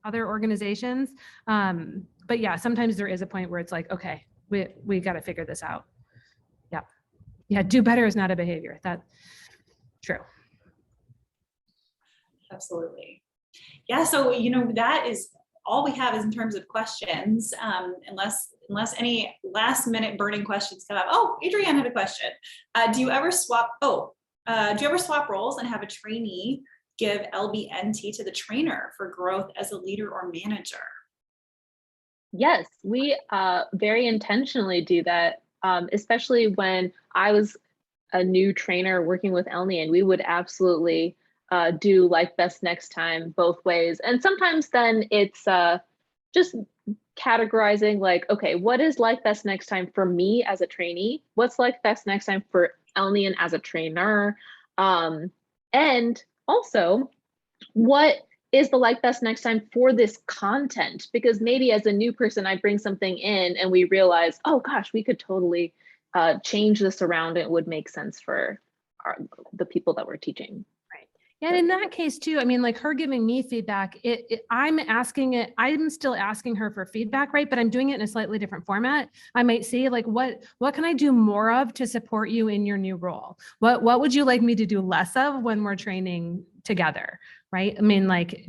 other organizations. But yeah, sometimes there is a point where it's like, okay, we got to figure this out. Yeah. Yeah. Do better is not a behavior. That's true. Absolutely. Yeah. So, that is all we have is in terms of questions, unless any last minute burning questions come up. Oh, Adrienne had a question. Do you ever swap roles and have a trainee give LBNT to the trainer for growth as a leader or manager? Yes, we very intentionally do that, especially when I was a new trainer working with Elnie, and we would absolutely do like best next time both ways. And sometimes then it's just categorizing like, okay, what is like best next time for me as a trainee? What's like best next time for Elnian as a trainer? And also, what is the like best next time for this content? Because maybe as a new person, I bring something in and we realize, oh gosh, we could totally change this around. It would make sense for the people that we're teaching. Yeah, and in that case too, I mean, like her giving me feedback, I'm still asking her for feedback, right? But I'm doing it in a slightly different format. I might say like, what can I do more of to support you in your new role? What would you like me to do less of when we're training together, right? I mean, like,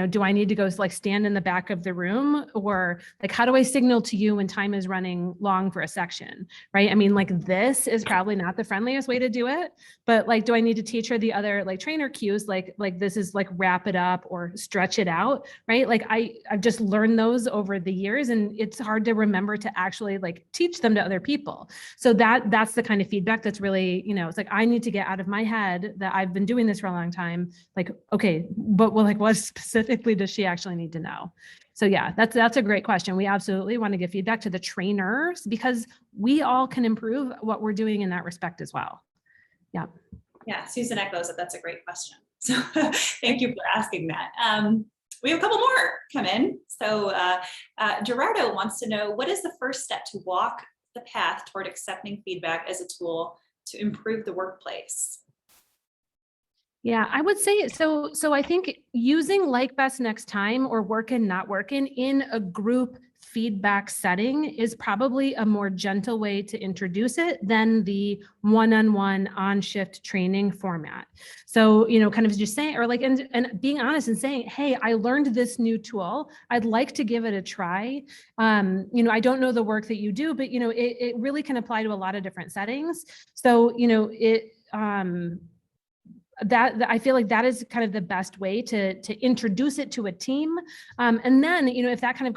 do I need to go like stand in the back of the room, or like, how do I signal to you when time is running long for a section, right? I mean, like this is probably not the friendliest way to do it, but like, do I need to teach her the other like trainer cues? Like this is like wrap it up or stretch it out, right? Like I've just learned those over the years and it's hard to remember to actually like teach them to other people. So that's the kind of feedback that's really, it's like, I need to get out of my head that I've been doing this for a long time. Like, okay, but what specifically does she actually need to know? So yeah, that's a great question. We absolutely want to give feedback to the trainers because we all can improve what we're doing in that respect as well. Yeah. Yeah, Susan echoes that that's a great question. So thank you for asking that. We have a couple more come in. So Gerardo wants to know, what is the first step to walk the path toward accepting feedback as a tool to improve the workplace? Yeah, I would say so. So I think using like best next time or working, not working in a group feedback setting is probably a more gentle way to introduce it than the one-on-one on-shift training format. So, kind of just saying, or like, and being honest and saying, hey, I learned this new tool. I'd like to give it a try. I don't know the work that you do, but it really can apply to a lot of different settings. So, that I feel like that is kind of the best way to introduce it to a team. And then, if that kind of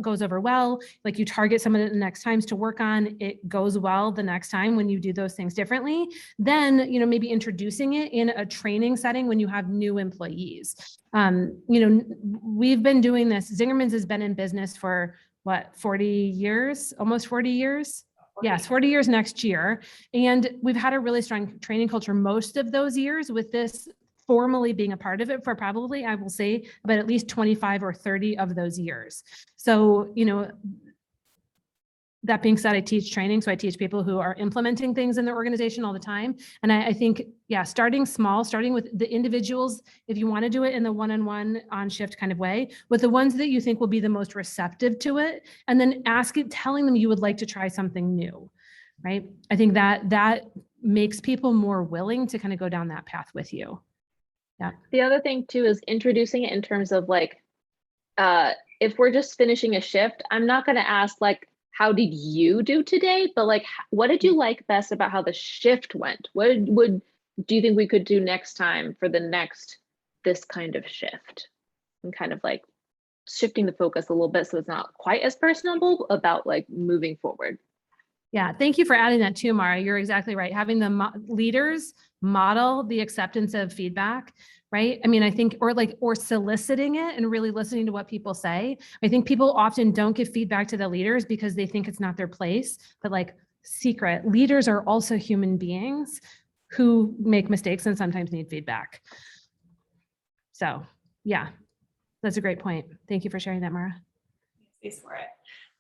goes over well, like you target some of the next times to work on, it goes well the next time when you do those things differently, then, maybe introducing it in a training setting when you have new employees. We've been doing this. Zingerman's has been in business for what, 40 years, almost 40 years. Yes, 40 years next year. And we've had a really strong training culture most of those years, with this formally being a part of it for probably, I will say, about at least 25 or 30 of those years. So, that being said, I teach training. So I teach people who are implementing things in their organization all the time. And I think, yeah, starting small, starting with the individuals, if you want to do it in the one-on-one on shift kind of way, with the ones that you think will be the most receptive to it, and then telling them you would like to try something new, right? I think that makes people more willing to kind of go down that path with you. Yeah. The other thing too is introducing it in terms of like, if we're just finishing a shift, I'm not going to ask like, how did you do today? But like, what did you like best about how the shift went? What do you think we could do next time for the next, this kind of shift? And kind of like shifting the focus a little bit so it's not quite as personable about like moving forward. Yeah, thank you for adding that too, Mara. You're exactly right. Having the leaders model the acceptance of feedback, right? I mean, I think, or soliciting it and really listening to what people say. I think people often don't give feedback to the leaders because they think it's not their place, but like secret, leaders are also human beings who make mistakes and sometimes need feedback. So yeah, that's a great point. Thank you for sharing that, Mara. Thanks for it.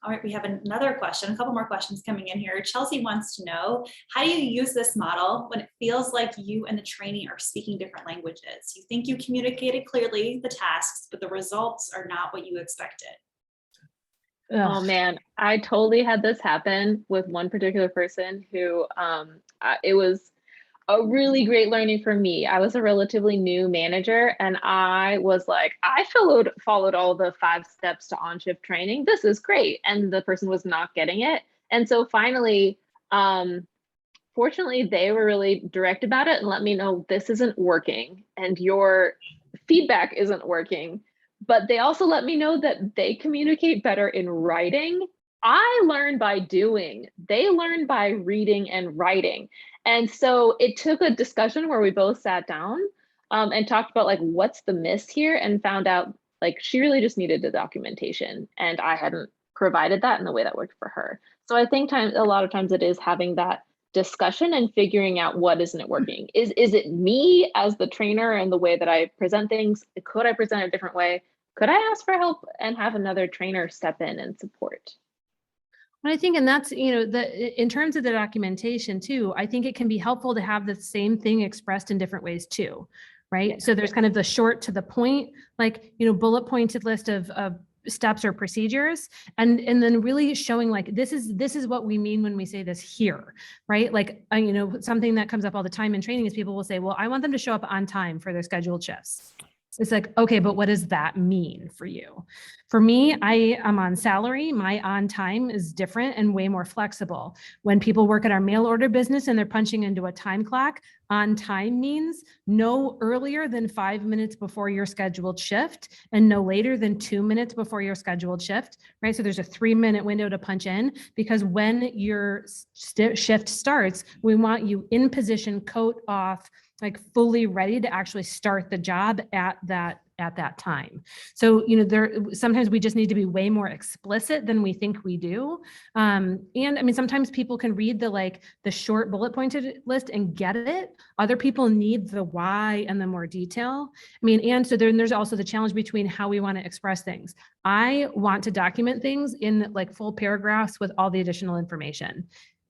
All right, we have another question, a couple more questions coming in here. Chelsea wants to know, how do you use this model when it feels like you and the trainee are speaking different languages? You think you communicated clearly the tasks, but the results are not what you expected. Oh man, I totally had this happen with one particular person who it was a really great learning for me. I was a relatively new manager and I was like, I followed all the 5 steps to on-shift training. This is great. And the person was not getting it. And so finally, fortunately, they were really direct about it and let me know this isn't working and your feedback isn't working. But they also let me know that they communicate better in writing. I learn by doing. They learn by reading and writing. And so it took a discussion where we both sat down and talked about like, what's the miss here, and found out like she really just needed the documentation and I hadn't provided that in the way that worked for her. So I think a lot of times it is having that discussion and figuring out what isn't working. Is it me as the trainer and the way that I present things? Could I present a different way? Could I ask for help and have another trainer step in and support? I think, and that's, in terms of the documentation too, I think it can be helpful to have the same thing expressed in different ways too, right? Yeah. So there's kind of the short to the point, like, bullet pointed list of steps or procedures, and then really showing like, this is what we mean when we say this here, right? Like, something that comes up all the time in training is people will say, well, I want them to show up on time for their scheduled shifts. It's like, okay, but what does that mean for you? For me, I am on salary. My on time is different and way more flexible. When people work at our mail order business and they're punching into a time clock, on time means no earlier than 5 minutes before your scheduled shift and no later than 2 minutes before your scheduled shift, right? So there's a 3-minute window to punch in, because when your shift starts, we want you in position, coat off, like fully ready to actually start the job at that time. So, sometimes we just need to be way more explicit than we think we do. And I mean, sometimes people can read the short bullet pointed list and get it. Other people need the why and the more detail. I mean, and so then there's also the challenge between how we want to express things. I want to document things in like full paragraphs with all the additional information.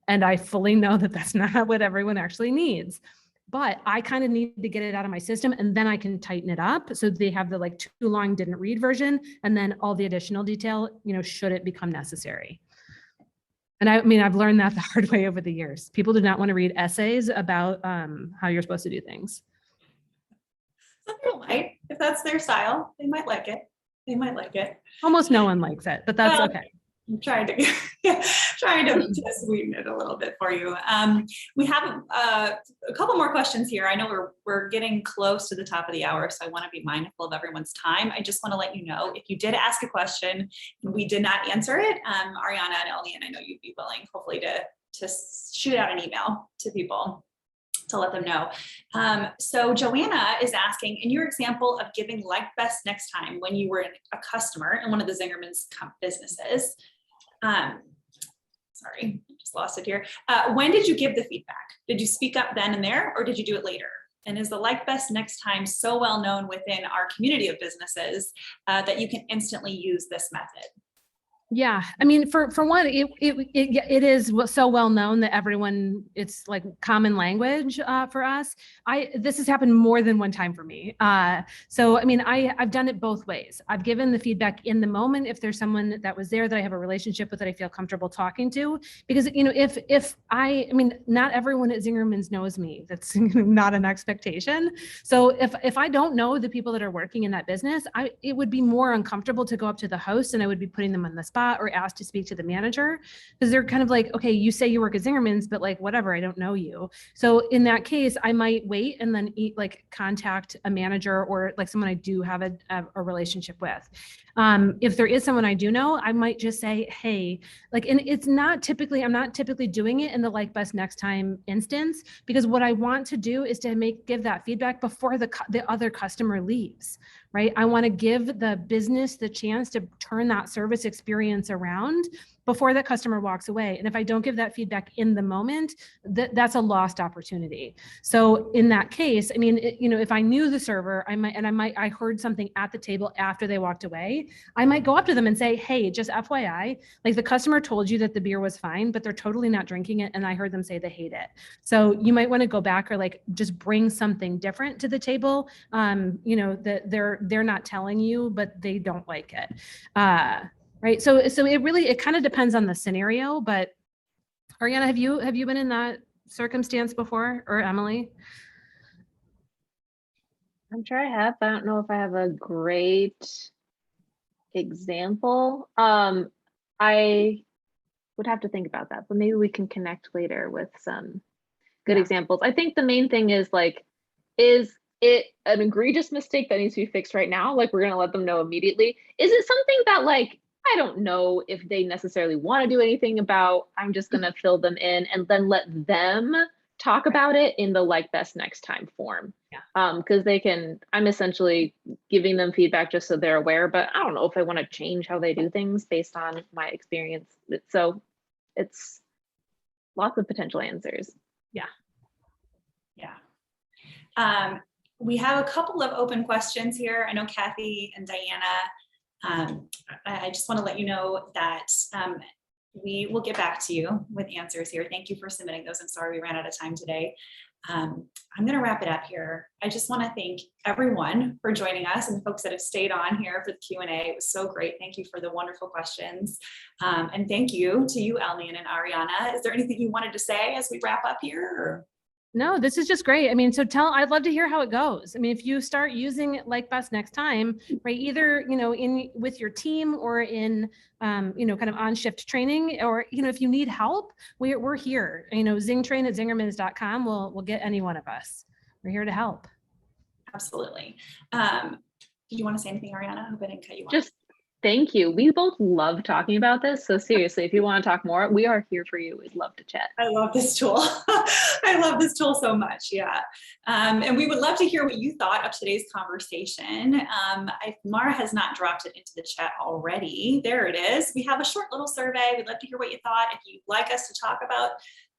And I fully know that that's not what everyone actually needs. But I kind of need to get it out of my system and then I can tighten it up. So they have the like too long didn't read version and then all the additional detail, should it become necessary. And I mean, I've learned that the hard way over the years. People do not want to read essays about how you're supposed to do things. Some people might, if that's their style, they might like it. Almost no one likes it, but that's okay. I'm trying to sweeten it a little bit for you. We have a couple more questions here. I know we're getting close to the top of the hour, so I want to be mindful of everyone's time. I just want to let you know, if you did ask a question and we did not answer it, Ariana and Ellie, and I know you'd be willing, hopefully, to shoot out an email to people to let them know. So Joanna is asking, in your example of giving like best next time when you were a customer in one of the Zingerman's businesses, sorry, just lost it here. When did you give the feedback? Did you speak up then and there, or did you do it later? And is the like best next time so well known within our community of businesses that you can instantly use this method? Yeah, I mean, for one, it is so well known that everyone, it's like common language for us. This has happened more than one time for me. So I mean, I've done it both ways. I've given the feedback in the moment if there's someone that was there that I have a relationship with that I feel comfortable talking to, because if I mean, not everyone at Zingerman's knows me. That's not an expectation. So if I don't know the people that are working in that business, it would be more uncomfortable to go up to the host and I would be putting them on the spot. spot or asked to speak to the manager, because they're kind of like, okay, you say you work at Zingerman's, but like, whatever, I don't know you. So in that case, I might wait and then contact a manager or like someone I do have a relationship with. If there is someone I do know, I might just say, hey, like, and it's not typically, I'm not typically doing it in the like best next time instance, because what I want to do is to give that feedback before the other customer leaves, right? I want to give the business the chance to turn that service experience around before that customer walks away. And if I don't give that feedback in the moment, that's a lost opportunity. So in that case, I mean, if I knew the server, I heard something at the table after they walked away, I might go up to them and say, hey, just FYI, like the customer told you that the beer was fine, but they're totally not drinking it. And I heard them say they hate it. So you might want to go back or like just bring something different to the table, that they're not telling you, but they don't like it. Right. So it kind of depends on the scenario, but Ariana, have you been in that circumstance before, or Emily? I'm sure I have, but I don't know if I have a great example. I would have to think about that, but maybe we can connect later with some good examples. I think the main thing is like, is it an egregious mistake that needs to be fixed right now? Like, we're going to let them know immediately. Is it something that like, I don't know if they necessarily want to do anything about, I'm just going to fill them in and then let them talk about it in the like best next time form. Yeah. Because I'm essentially giving them feedback just so they're aware, but I don't know if I want to change how they do things based on my experience. So it's lots of potential answers. Yeah. Yeah. We have a couple of open questions here. I know Kathy and Diana, I just want to let you know that we will get back to you with answers here. Thank you for submitting those. I'm sorry we ran out of time today. I'm going to wrap it up here. I just want to thank everyone for joining us and the folks that have stayed on here for the Q&A. It was so great. Thank you for the wonderful questions. And thank you to you, Elnian and Ariana. Is there anything you wanted to say as we wrap up here? Or? No, this is just great. I mean, I'd love to hear how it goes. I mean, if you start using it like best next time, right, either, with your team or in, kind of on shift training, or, if you need help, we're here, zingtrain@zingermans.com. We'll get any one of us. We're here to help. Absolutely. Did you want to say anything, Ariana? I hope I didn't cut you off. Just thank you. We both love talking about this. So seriously, if you want to talk more, we are here for you. We'd love to chat. I love this tool. I love this tool so much. Yeah. And we would love to hear what you thought of today's conversation. If Mara has not dropped it into the chat already, there it is. We have a short little survey. We'd love to hear what you thought. If you'd like us to talk about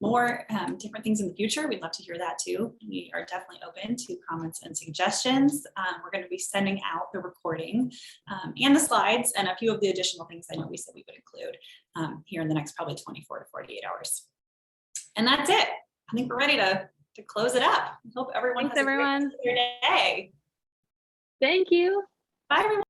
more different things in the future, we'd love to hear that too. We are definitely open to comments and suggestions. We're going to be sending out the recording and the slides and a few of the additional things I know we said we would include here in the next probably 24 to 48 hours. And that's it. I think we're ready to close it up. I hope everyone has a great day. Thank you. Bye, everyone.